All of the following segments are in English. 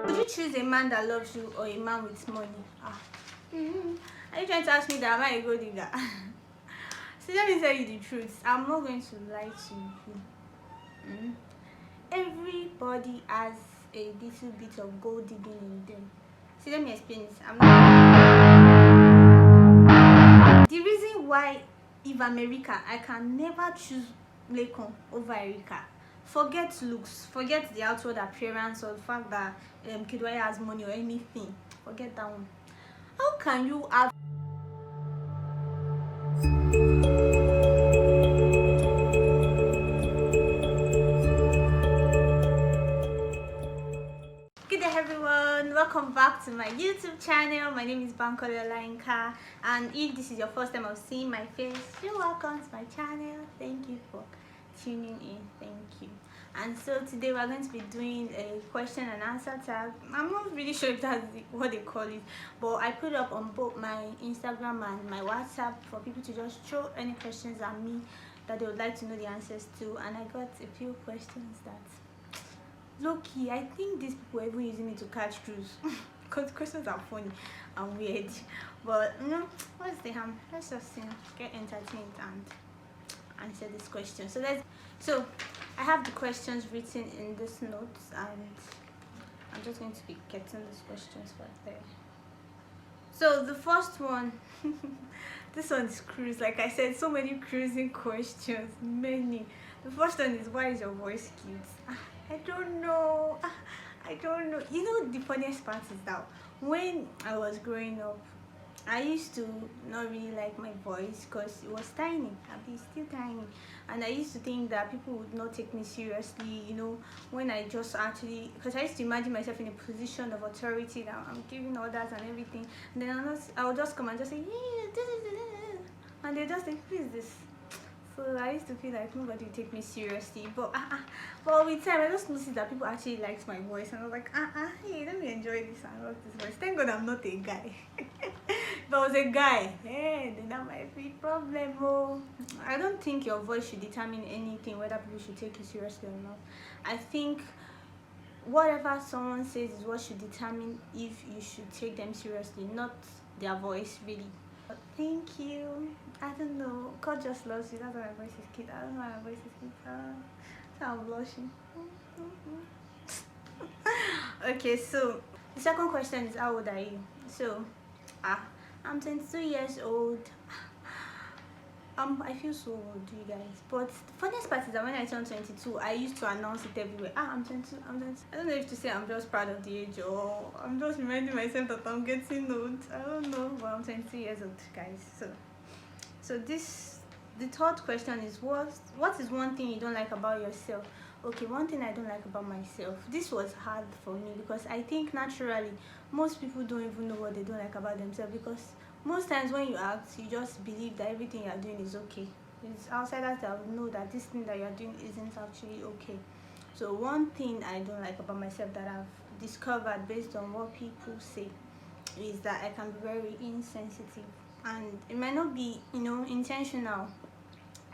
Would you choose a man that loves you or a man with money? Are you trying to ask me that am I a gold digger? So let me tell you the truth. I'm not going to lie to you. Everybody has a little bit of gold digging in them. See, let me explain this. The reason why, if America, I can never choose Lekon over Erika. Forget looks, forget the outward appearance or the fact that Kidwaya has money or anything. Forget that one. How can you have Good day everyone, welcome back to my YouTube channel. My name is Bankole Olainka, and if this is your first time of seeing my face, you're welcome to my channel. Thank you for tuning in. Thank you. And so today we're going to be doing a question and answer tag. I'm not really sure if that's what they call it, but I put it up on both my Instagram and my WhatsApp for people to just throw any questions at me that they would like to know the answers to, and I got a few questions that low-key, I think these people were even using me to catch crews because questions are funny and weird, but what's the harm? Let's just get entertained and answer this question. So I have the questions written in this notes, and I'm just going to be getting these questions right there. So the first one, this one is cruise. Like I said, so many cruising questions, many. The first one is, why is your voice cute? I don't know. You know, the funniest part is that when I was growing up, I used to not really like my voice because it was tiny. I'd be still tiny, and I used to think that people would not take me seriously. You know, when I just actually, because I used to imagine myself in a position of authority that I'm giving orders and everything, and then I would just come and just say, yeah, and they just say, who is this? So I used to feel like nobody would take me seriously, but with time I just noticed that people actually liked my voice, and I was like, hey, let me enjoy this and love this voice. Thank God I'm not a guy. If I was a guy, then that might be a problem. Oh, I don't think your voice should determine anything, whether people should take you seriously or not. I think whatever someone says is what should determine if you should take them seriously, not their voice, really. Thank you. I don't know. God just loves you. That's why my voice is cute. I don't know why my voice is cute. So I'm blushing. Okay, so the second question is, how old are you? So, I'm 22 years old. I feel so old, you guys. But the funniest part is that when I turned 22, I used to announce it everywhere. I'm 22, I'm 22. I don't know if to say I'm just proud of the age or I'm just reminding myself that I'm getting old. I don't know, but I'm 22 years old, guys. So the third question is, what is one thing you don't like about yourself? Okay, one thing I don't like about myself. This was hard for me because I think naturally most people don't even know what they don't like about themselves, because most times when you act, you just believe that everything you're doing is okay. It's outsiders that will know that this thing that you're doing isn't actually okay. So one thing I don't like about myself that I've discovered based on what people say is that I can be very insensitive, and it might not be intentional.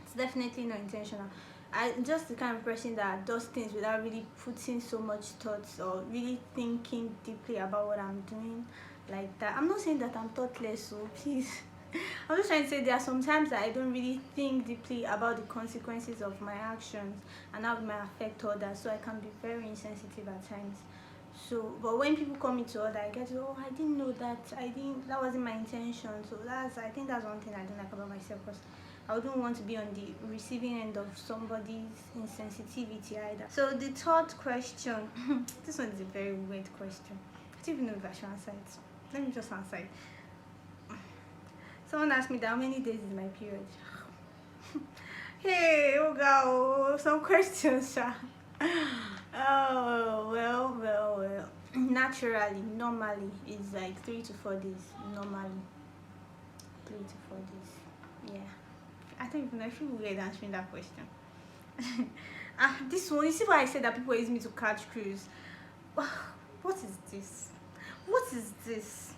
It's definitely not intentional. I'm just the kind of person that does things without really putting so much thoughts or really thinking deeply about what I'm doing, like that. I'm not saying that I'm thoughtless, so please. I'm just trying to say there are some times that I don't really think deeply about the consequences of my actions and how it might affect others, so I can be very insensitive at times. So, but when people call me to order, I get to, oh, I didn't know that, that wasn't my intention. So I think that's one thing I don't like about myself, because I wouldn't want to be on the receiving end of somebody's insensitivity either. So the third question, this one is a very weird question. I don't even know if I should answer it. Let me just answer it. Someone asked me that how many days is my period. Hey, oh God, some questions, Oh, well. Naturally, normally, it's like 3 to 4 days. Normally, 3 to 4 days. Yeah. I don't even know. I feel weird answering that question. This one, you see why I said that people use me to catch crews? What is this? What is this?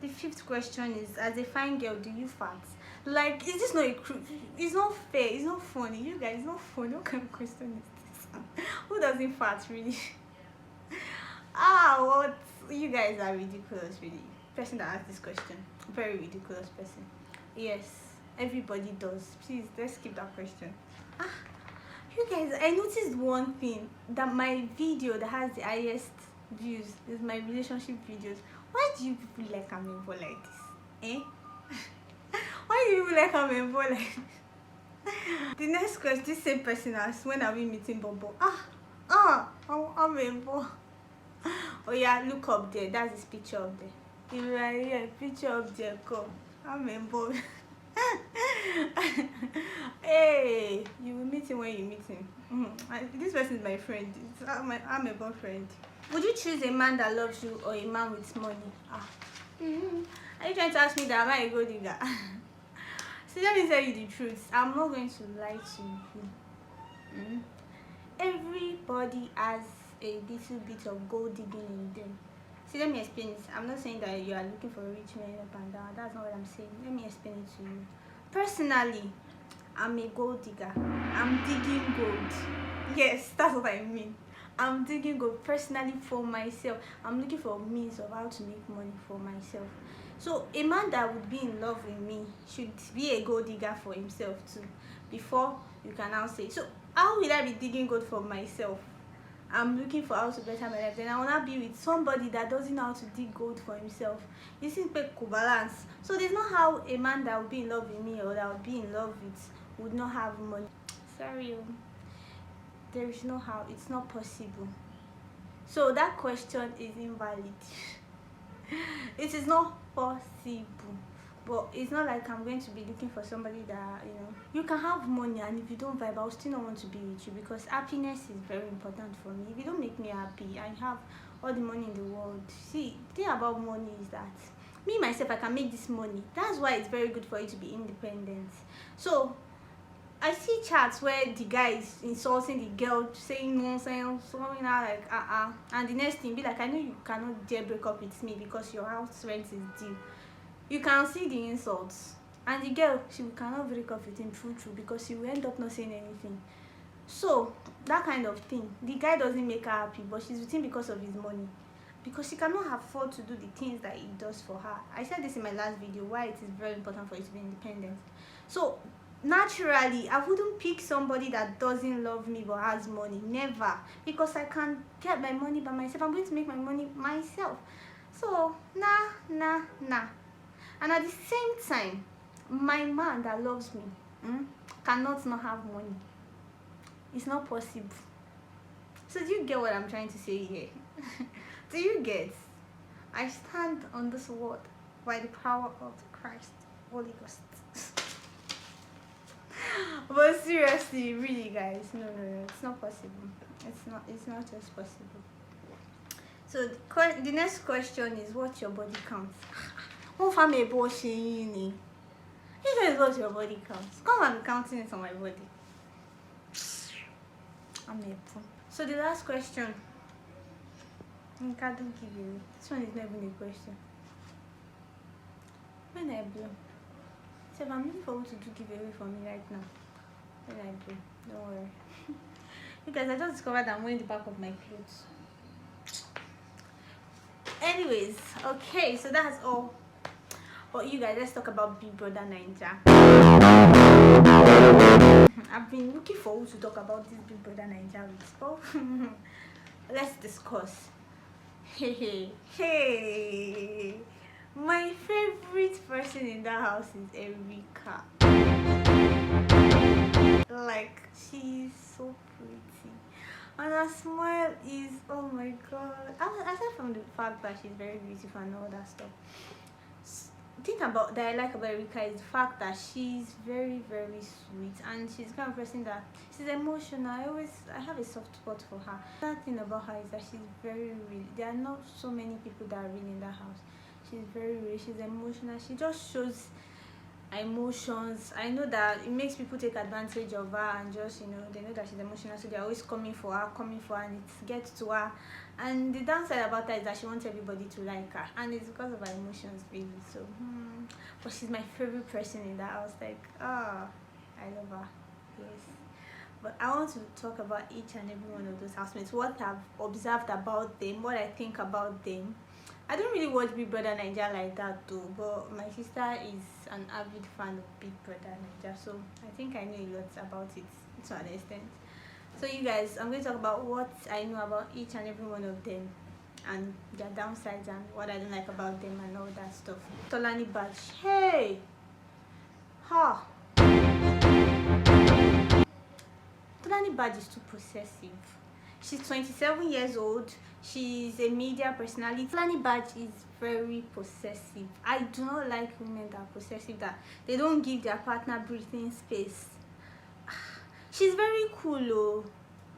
The fifth question is, as a fine girl, do you fart? Like, is this not a crew? It's not fair. It's not funny. You guys, it's not funny. What kind of question is this? Who doesn't fart, really? What? You guys are ridiculous, really. Person that asked this question, very ridiculous person. Yes, everybody does. Please, let's skip that question. Ah, you guys, I noticed one thing, that my video that has the highest views is my relationship videos. Why do you people like Amebo like this? Eh? Why do you people like Amebo like this? The next question, this same person asked, when are we meeting Bobo? Amebo. Oh yeah, look up there. That's his picture up there. Right here, picture up there. Come, Amebo. Hey, you will meet him when you meet him. This person is my friend. I'm a boyfriend. Would you choose a man that loves you or a man with money? Are you trying to ask me that? Am I a gold digger? See, let me tell you the truth. I'm not going to lie to you. Everybody has a little bit of gold digging in them. See, let me explain this. I'm not saying that you are looking for a rich man up and down. That's not what I'm saying. Let me explain it to you. Personally, I'm a gold digger. I'm digging gold. Yes, that's what I mean. I'm digging gold personally for myself. I'm looking for means of how to make money for myself. So a man that would be in love with me should be a gold digger for himself too, before you can now say, so how will I be digging gold for myself? I'm looking for how to better my life. Then I wanna be with somebody that doesn't know how to dig gold for himself. You see, balance. So there's not how a man that would be in love with me or that would be in love with would not have money. Sorry, there is no how. It's not possible. So that question is invalid. It is not possible. But it's not like I'm going to be looking for somebody that, you can have money, and if you don't vibe, I'll still not want to be with you, because happiness is very important for me. If you don't make me happy, I have all the money in the world. See, the thing about money is that me myself, I can make this money. That's why it's very good for you to be independent. So I see chats where the guy is insulting the girl, saying nonsense, something like and the next thing be like, I know you cannot dare break up with me because your house rent is due. You can see the insults, and the girl, she cannot break up with him true because she will end up not saying anything. So that kind of thing, the guy doesn't make her happy, but she's with him because of his money, because she cannot afford to do the things that he does for her. I said this in my last video, why it is very important for you to be independent. So naturally, I wouldn't pick somebody that doesn't love me but has money. Never. Because I can get my money by myself. I'm going to make my money myself. So nah. And at the same time, my man that loves me cannot not have money. It's not possible. So do you get what I'm trying to say here? Do you get? I stand on this word by the power of Christ, Holy Ghost. But seriously, really guys, no, it's not possible. It's not just possible. So the next question is, what's your body count? What family bullshit? You guys, what's your body count? Come and be counting it on my body. I'm a fool. So the last question, I can't give you. This one is not even a question. When I blow, so if I'm looking forward to do giveaway for me right now. When I blow, don't worry. You guys, I just discovered I'm wearing the back of my clothes. Anyways, okay, so that's all. But you guys, let's talk about Big Brother Naija. I've been looking forward to talk about this Big Brother Naija with. Oh, let's discuss. Hey, my favorite person in that house is Erika. Like, she's so pretty, and her smile is, oh my god. Aside from the fact that she's very beautiful and all that stuff, thing about that I like about Erika is the fact that she's very sweet, and she's kind of person that she's emotional. I have a soft spot for her. That thing about her is that she's very real. There are not so many people that are real in that house. She's very real. She's emotional. She just shows emotions. I know that it makes people take advantage of her, and just, they know that she's emotional, so they're always coming for her, and it gets to her. And the downside about that is that she wants everybody to like her, and it's because of her emotions, really. So but she's my favorite person in that house. Like, I love her. Yes. but I want to talk about each and every one of those housemates, what I've observed about them, what I think about them. I don't really watch Big Brother Naija like that though, but my sister is an avid fan of Big Brother Naija, so I think I know a lot about it to an extent. So you guys, I'm going to talk about what I know about each and every one of them and their downsides and what I don't like about them and all that stuff. Tarani Badge, hey, ha. Tarani Badge is too possessive. She's 27 years old. She's a media personality. Tarani Badge is very possessive. I do not like women that are possessive, that they don't give their partner breathing space. She's very cool though.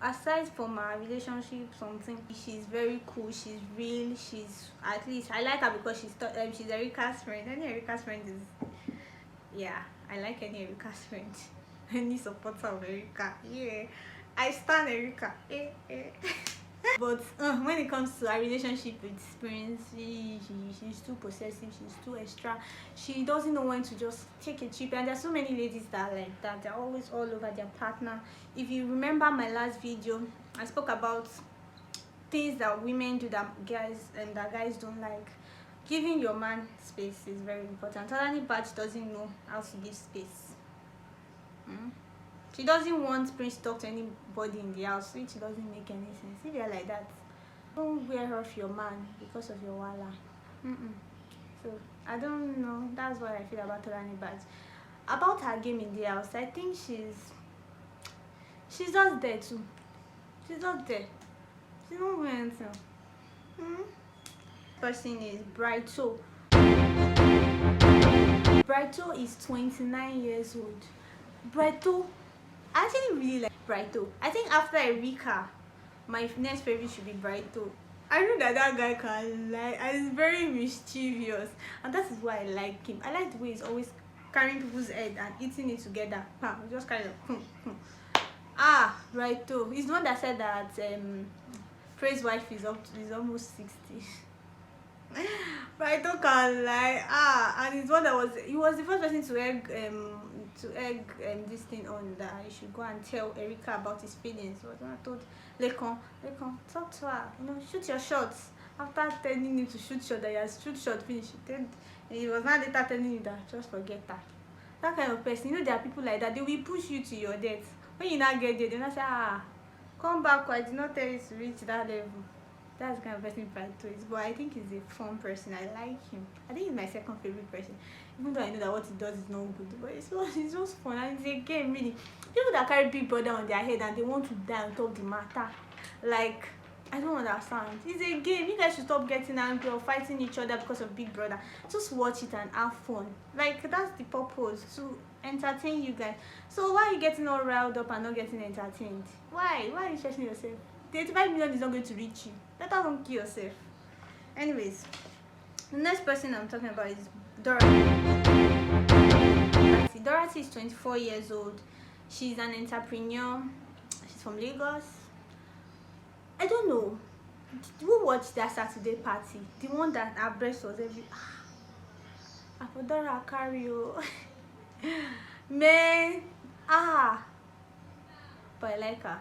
Aside from our relationship, something, she's very cool. She's real. She's, at least I like her because she's Erika's friend. Any Erika's friend is, yeah, I like any Erika's friend. Any supporter of Erika, yeah, I stand Erika. But when it comes to our relationship with Prince, she's too possessive, she's too extra. She doesn't know when to just take a chip, and there's so many ladies that are like that. They're always all over their partner. If you remember my last video, I spoke about things that women do that guys don't like. Giving your man space is very important. Tarani Badge doesn't know how to give space. She doesn't want Prince to talk to anybody in the house, which doesn't make any sense. If you're like that, don't wear off your man because of your wala. So I don't know. That's what I feel about Tarani Badge. About her game in the house, I think she's just there too. She's not there. She's not doing anything. Person is Brighto. Brighto is 29 years old. Brighto, I actually really like Brighto. I think after Erika, my next favorite should be Brighto. I know that guy can lie and he's very mischievous, and that is why I like him. I like the way he's always carrying people's head and eating it together. Just kind of Brighto. He's the one that said that Praise wife is almost 60. Brighto can lie. And he's one that he was the first person to egg this thing on, that I should go and tell Erika about his feelings. So I told Lekon, talk to her, shoot your shots. After telling him to shoot shot, that he has shoot shot finish, then he was not later telling you that just forget her. That kind of person, there are people like that. They will push you to your death. When you not get there, they'll not say, come back, I did not tell you to reach that level. That's the kind of person Brighto is. But I think he's a fun person. I like him. I think he's my second favorite person, even though I know that what he does is not good, but it's just fun, and it's a game, really. People that carry Big Brother on their head and they want to die on top of the matter, like, I don't understand. It's a game. You guys should stop getting angry or fighting each other because of Big Brother. Just watch it and have fun. Like, that's the purpose, to entertain you guys. So why are you getting all riled up and not getting entertained? Why are you stressing yourself? The 85 million is not going to reach you. Let alone kill yourself. Anyways, the next person I'm talking about is Doris. Doris is 24 years old. She's an entrepreneur. She's from Lagos. I don't know. Who watched that Saturday party? The one that her breast was every. Apodora Cario. Man. But I like her.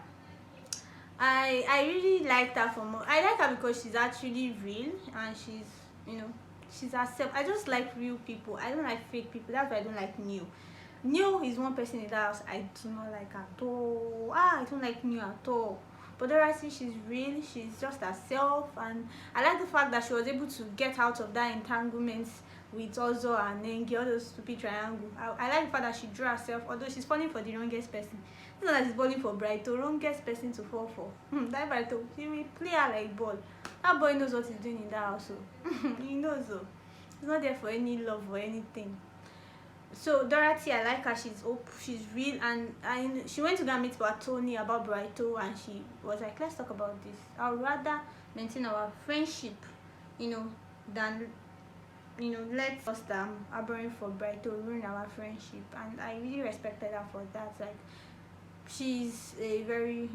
I really like her I like her because she's actually real, and she's herself. I just like real people. I don't like fake people. That's why I don't like New. New is one person in that house I do not like at all. I don't like New at all. But Dorothy, she's real. She's just herself, and I like the fact that she was able to get out of that entanglement with Ozo and Ningi, all those stupid triangle. I like the fact that she drew herself, although she's falling for the wrongest person. It's not that she's falling for Brighto, wrongest person to fall for. That Brighto, he will play her like ball. That boy knows what he's doing in that house. He knows though. He's not there for any love or anything. So Dorothy, I like her. She's real, and she went to go and meet Tony about Brighto, and she was like, let's talk about this. I would rather maintain our friendship, than let us harboring for Brighto ruin our friendship. And I really respected her for that. Like, she's a very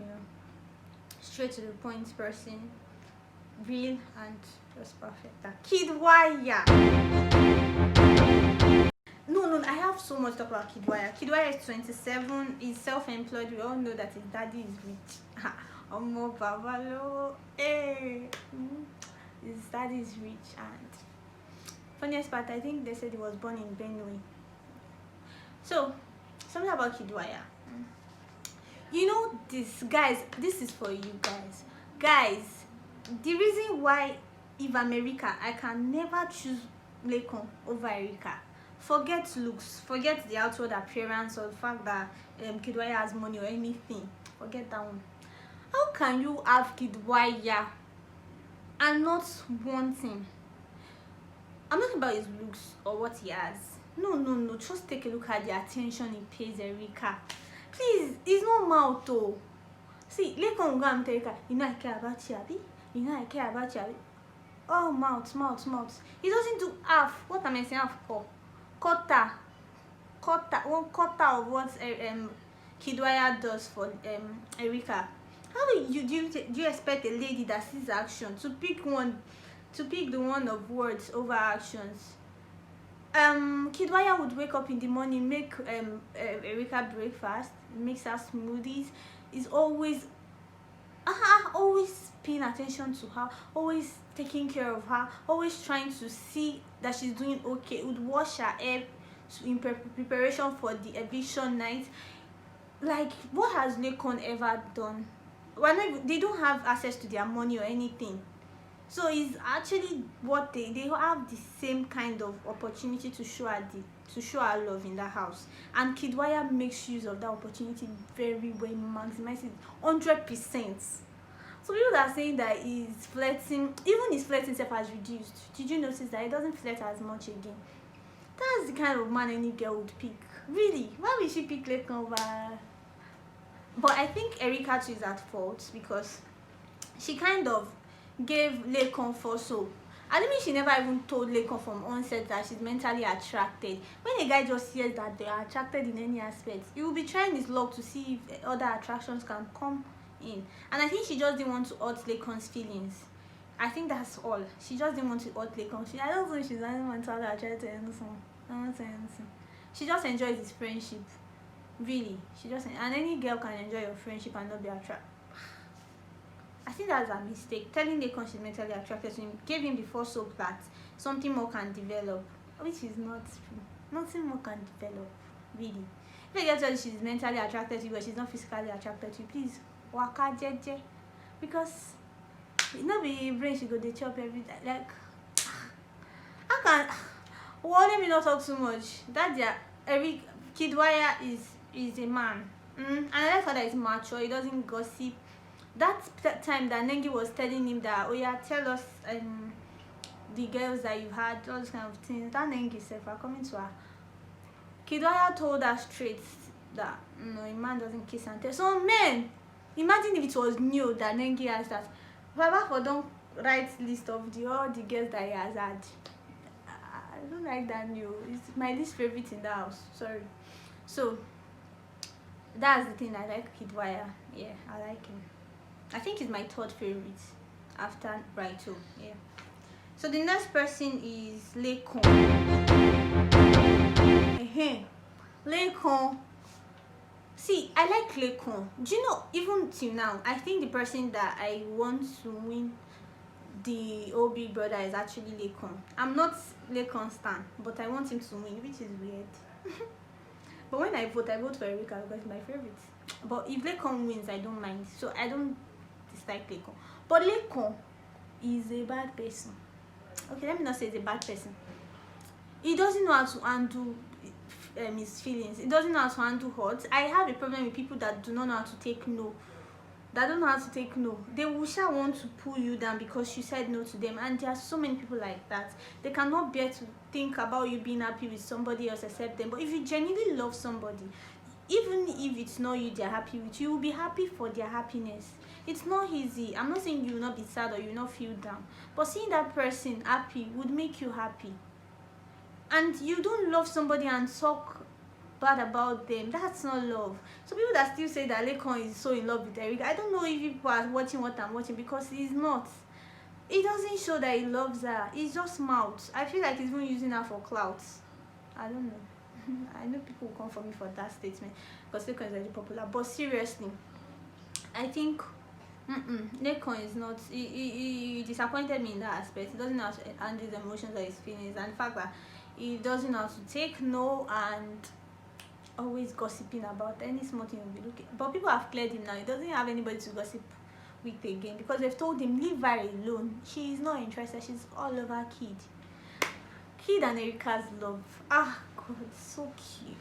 straight to the point person, real and just perfect. Kid Wire. No, no, I have so much to talk about Kidwaya. Kidwaya is 27, he's self-employed. We all know that his daddy is rich. Omo Babalo. Hey. His daddy is rich, and funniest part, I think they said he was born in Benue. So, something about Kidwaya. You know this, guys, this is for you guys. Guys, the reason why if America, I can never choose Lekon over Erika. Forget looks, forget the outward appearance or the fact that Kidwaya has money or anything. Forget that one. How can you have Kidwaya and not want him? I'm not talking about his looks or what he has. No. Just take a look at the attention he pays Erika. Please, it's not mouth though. See, Lekon will go and tell Erika, you know I care about you, Abby. You know I care about you, Abby. Oh, mouth. He doesn't do half. What am I saying half for? Quarter. 1/4 of what Kidwaya does for Erika. How do you expect a lady that sees action to pick the one of words over actions? Kidwaya would wake up in the morning, make Erika breakfast, makes her smoothies, is always paying attention to her, always taking care of her, always trying to see that she's doing okay, would wash her hair in preparation for the eviction night. Like, what has Lekon ever done? They don't have access to their money or anything, so it's actually what they have the same kind of opportunity to show her love in the house, and Kidwaya makes use of that opportunity very well, maximizes it 100%. So people are saying that he's flirting, even his flirting self has reduced. Did you notice that he doesn't flirt as much again? That's the kind of man any girl would pick. Really, why would she pick Lekon over? But I think Erika too is at fault, because she kind of gave Lekon false hope. I don't mean she never even told Lekon from onset that she's mentally attracted. When a guy just hears that they are attracted in any aspect, he will be trying his luck to see if other attractions can come in. And I think she just didn't want to hurt Lekon's feelings. I think that's all. She just didn't want to hurt Lekon's feelings. I don't think she's not mentally attracted to anything. She just enjoys his friendship. Really, she just, and any girl can enjoy your friendship and not be attracted. I think that's a mistake. Telling Lekon she's mentally attracted to him gave him the false hope that something more can develop, which is not true. Nothing more can develop, really. If a girl tells you she's mentally attracted to you but she's not physically attracted to you, please waka jeje, because it not be brain she go dey chop every day. Like, I can't. Well, let me not talk too much. That every Kidwaya is a man, and I like how that he's mature. He doesn't gossip. That time that Ningi was telling him that, oh yeah, tell us the girls that you had, all those kind of things. That Ningi self are coming to her. Kidwaya told her straight that no, a man doesn't kiss and tell. So men, imagine if it was new that Ningi has that. Baba for don't write list of all the girls that he has had. I don't like that new. It's my least favorite in the house. Sorry. So that's the thing. I like Kidwaya. Yeah, I like him. I think he's my third favorite after Brighto. Yeah. So the next person is Lekon. Lekon. See, I like Lekon. Do you know, even till now, I think the person that I want to win the old Big Brother is actually Lekon. I'm not Lekon stan, but I want him to win, which is weird. But when I vote for Erika because it's my favorite. But if Lekon wins, I don't mind. So I don't dislike Lekon. But Lekon is a bad person. Okay, let me not say he's a bad person. He doesn't know how to handle his feelings. He doesn't know how to handle hurt. I have a problem with people that do not know how to take no. That don't know how to take no. They will sure want to pull you down because you said no to them, and there are so many people like that. They cannot bear to think about you being happy with somebody else except them. But if you genuinely love somebody, even if it's not you they're happy with, you will be happy for their happiness. It's not easy. I'm not saying you will not be sad or you will not feel down, but seeing that person happy would make you happy. And you don't love somebody and talk bad about them. That's not love. So people that still say that Lekon is so in love with Erika, I don't know if people are watching what I'm watching, because he's not. It doesn't show that he loves her. It's just mouth. I feel like he's even using her for clout. I don't know. I know people will come for me for that statement because Lekon is very popular, but seriously, I think Lekon is not. He disappointed me in that aspect. He doesn't know how to handle his emotions or his feelings, and the fact that he doesn't know how to take no and always gossiping about any small thing will be looking. But people have cleared him now. He doesn't have anybody to gossip with again because they've told him leave her alone. She is not interested. She's all over Kid and Erica's love. Ah, God, so cute.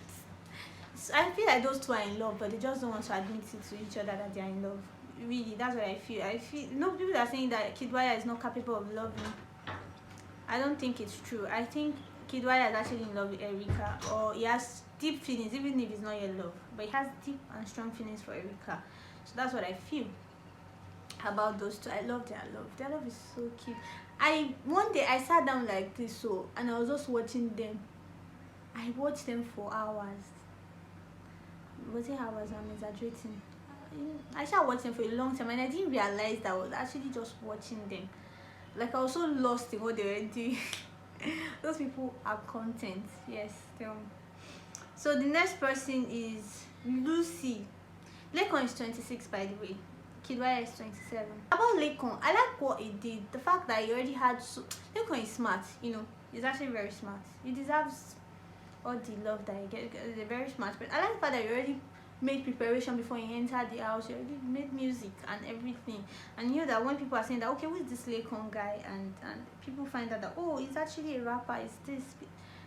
So I feel like those two are in love, but they just don't want to admit it to each other that they are in love. Really, that's what I feel. People are saying that Kidwaya is not capable of loving. I don't think it's true. I think Kidwaya is actually in love with Erica, or he has deep feelings, even if it's not your love, but he has deep and strong feelings for Erica. So that's what I feel about those two. I love their love. Their love is so cute. One day I sat down like this, and I was just watching them. I watched them for hours. Was it hours? I'm exaggerating. I started watching them for a long time, and I didn't realize that I was actually just watching them. Like, I was so lost in what they were doing. Those people are content. Yes, tell me. So the next person is Lucy. Lekon is 26, by the way. Kidwaya is 27. About Lekon, I like what he did. The fact that he already had Lekon is smart, he's actually very smart. He deserves all the love that he gets. He's a very smart person. I like the fact that he already made preparation before he entered the house. He already made music and everything. And you know that when people are saying that, okay, who is this Lekon guy? And people find out that, oh, he's actually a rapper. It's this.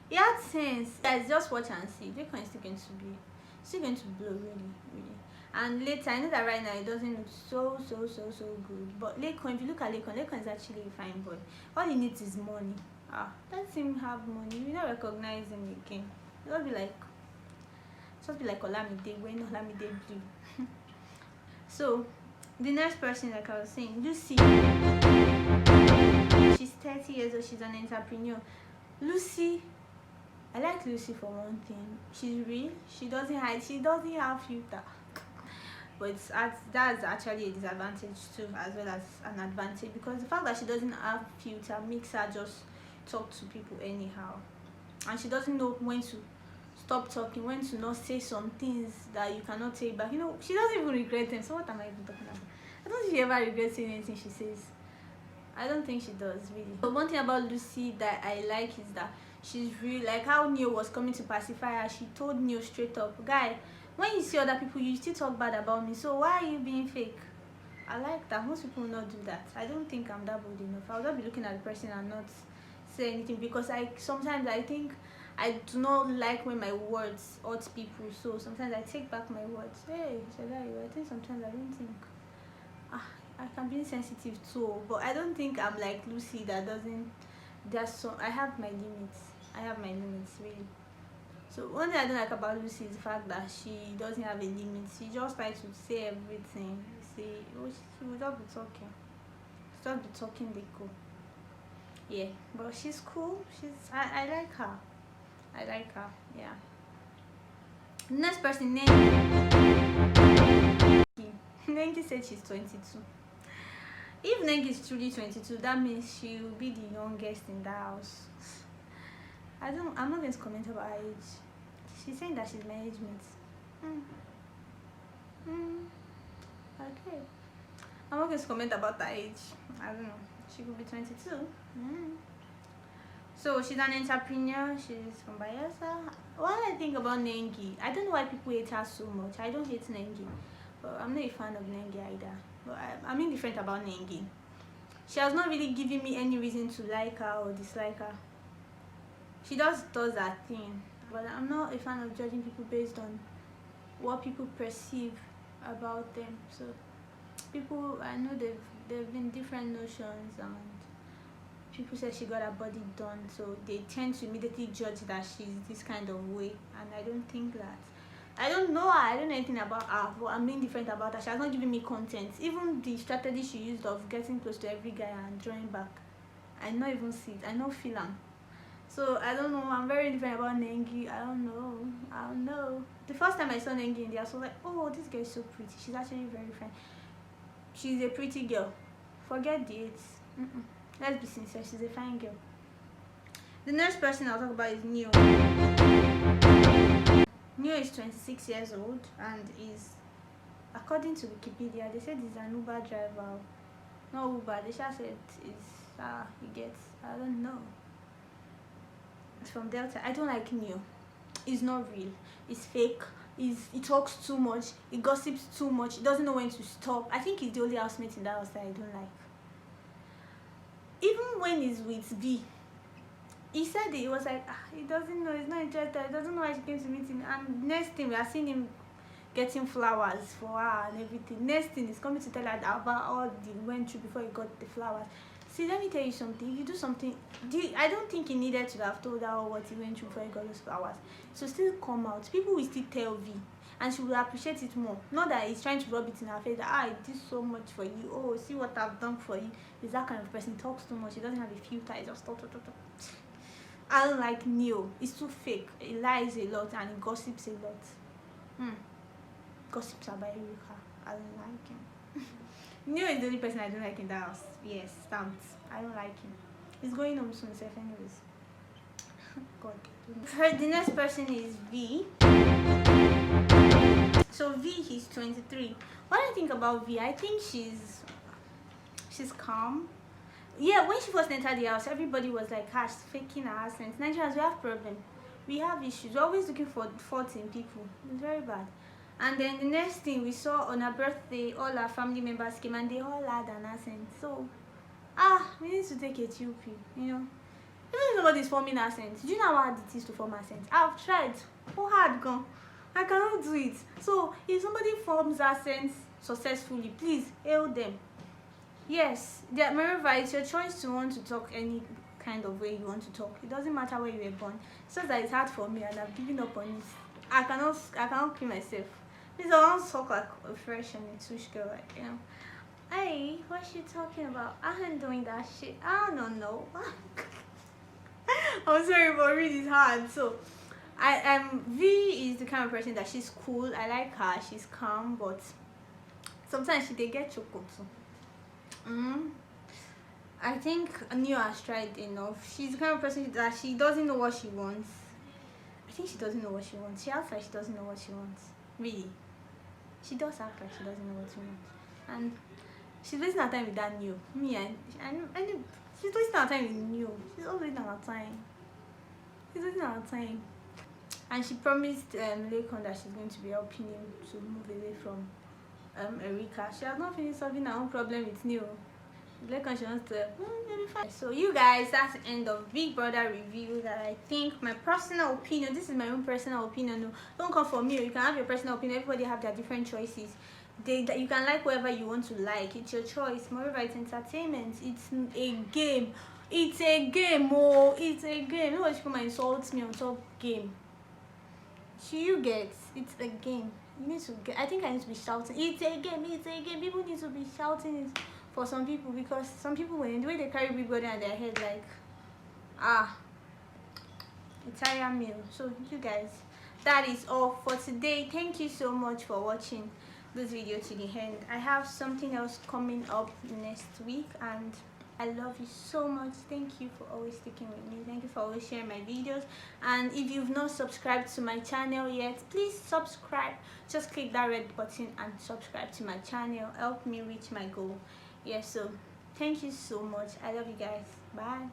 He had sense. Guys, just watch and see. Lekon is still going to blow, really. And later, I know that right now it doesn't look so good. But Lekon, if you look at Lekon is actually a fine boy. All he needs is money. Let him have money. You don't recognize him again. Just be like Olamide when Olamide blew. So the next person, like I was saying, Lucy. She's 30 years old. She's an entrepreneur. Lucy, I like Lucy for one thing. She's real. She doesn't hide. She doesn't have filter. But that's actually a disadvantage too, as well as an advantage, because the fact that she doesn't have filter makes her just talk to people anyhow, and she doesn't know when to stop talking, when to not say some things that you cannot take back. She doesn't even regret them. So what am I even talking about? I don't think she ever regrets saying anything she says. I don't think she does, really. But one thing about Lucy that I like is that she's real. Like how Neil was coming to pacify her, she told Neil straight up, guy, when you see other people, you still talk bad about me, so why are you being fake? I like that. Most people will not do that. I don't think I'm that bold enough. I'll just be looking at the person and not say anything, because sometimes I think I do not like when my words hurt people, so sometimes I take back my words. Hey, I think sometimes I don't think I can be insensitive too, but I don't think I'm like Lucy that doesn't. I have my limits, really. So one thing I don't like about Lucy is the fact that she doesn't have a limit. She just tries to say everything. She will just be talking. They go. Yeah, but she's cool. I like her. Yeah. Next person, Ningi. Ningi said she's 22. If Ningi is truly 22, that means she will be the youngest in the house. I'm not going to comment about her age. She's saying that she's my age mate. Okay. I'm not going to comment about her age. I don't know. She could be 22. So she's an entrepreneur. She's from Bayelsa. What I think about Ningi, I don't know why people hate her so much. I don't hate Ningi, but I'm not a fan of Ningi either. But I'm indifferent about Ningi. She has not really given me any reason to like her or dislike her. She just does that thing. But I'm not a fan of judging people based on what people perceive about them. So people, I know they've been different notions, and people say she got her body done, so they tend to immediately judge that she's this kind of way, and I don't think that. I don't know her, I don't know anything about her, but I'm being different about her. She has not given me content. Even the strategy she used of getting close to every guy and drawing back, I not even see it, I not feel them. So I don't know, I'm very different about Ningi. I don't know. The first time I saw Ningi in the house, I was like, oh, this girl is so pretty. She's actually very fine. She's a pretty girl. Forget the age. Let's be sincere, she's a fine girl. The next person I'll talk about is Neil. Neo is 26 years old and is, according to Wikipedia, they said he's an Uber driver. Not Uber, they just said he gets, I don't know. It's from Delta. I don't like Neo. It's not real. It's fake. He talks too much. He gossips too much. He doesn't know when to stop. I think he's the only housemate in that house that I don't like. Even when he's with V, he said it was like he doesn't know, he's not interested, he doesn't know why she came to meet him. And next thing we are seeing him getting flowers for her and everything. Next thing is coming to tell her about all he went through before he got the flowers. See, let me tell you something. If you do something, I don't think he needed to have told her what he went through before he got those flowers. So still come out. People will still tell V, and she will appreciate it more. Not that he's trying to rub it in her face that I did so much for you. Oh, see what I've done for you. He's that kind of person. He talks too much. He doesn't have a filter. He just talk. I don't like Neo. He's too fake. He lies a lot and he gossips a lot. Gossips about Erika. I don't like him. Neo is the only person I don't like in the house. Yes, stamped. I don't like him. He's going home soon, self anyways. God. The next person is V. So V, he's 23. What I think about V, I think she's calm. Yeah, when she first entered the house, everybody was like, she's faking her accent. Nigerians, we have problems. We have issues. We're always looking for faults in people. It's very bad. And then the next thing we saw on her birthday, all our family members came and they all had an accent. So, we need to take a chill pill, you know. Even if nobody's forming accents, do you know how hard it is to form accents? I've tried. How hard gone? I cannot do it. So, if somebody forms accents successfully, please hail them. Yes, remember, it's your choice to want to talk any kind of way you want to talk. It doesn't matter where you were born. It's just that it's hard for me and I've given up on it. I cannot kill myself. Please, I want to talk like a fresh and a tush girl, like, you know. Hey, what's she talking about? I ain't doing that shit. I don't know. I'm sorry, but read is hard. So, V is the kind of person that she's cool. I like her. She's calm, but sometimes they get chocolate too. I think Neo has tried enough. She's the kind of person that she doesn't know what she wants. I think she doesn't know what she wants. She acts like she doesn't know what she wants. Really. She does act like she doesn't know what she wants. And she's wasting her time with that Neo. She's wasting her time with Neo. She's always wasting her time. She's wasting her time. And she promised Lekon that she's going to be helping him to move away from Erika. She has not finished solving her own problem with Neo. Lekon, she wants to maybe fine. So you guys, that's the end of Big Brother review. That I think my personal opinion. This is my own personal opinion. No, don't come for me. You can have your personal opinion. Everybody have their different choices. You can like whoever you want to like. It's your choice. Moreover, it's entertainment. It's a game. It's a game. Oh, it's a game. Nobody should come and insult me on top game. You get, it's a game. You need to get. I think I need to be shouting. It's a game. It's a game. People need to be shouting it for some people, because some people, when the way they carry Big Brother on their head, like Italian meal. So you guys, that is all for today. Thank you so much for watching this video to the end. I have something else coming up next week, and I love you so much. Thank you for always sticking with me. Thank you for always sharing my videos. And if you've not subscribed to my channel yet, please subscribe. Just click that red button and subscribe to my channel. Help me reach my goal. So thank you so much. I love you guys. Bye.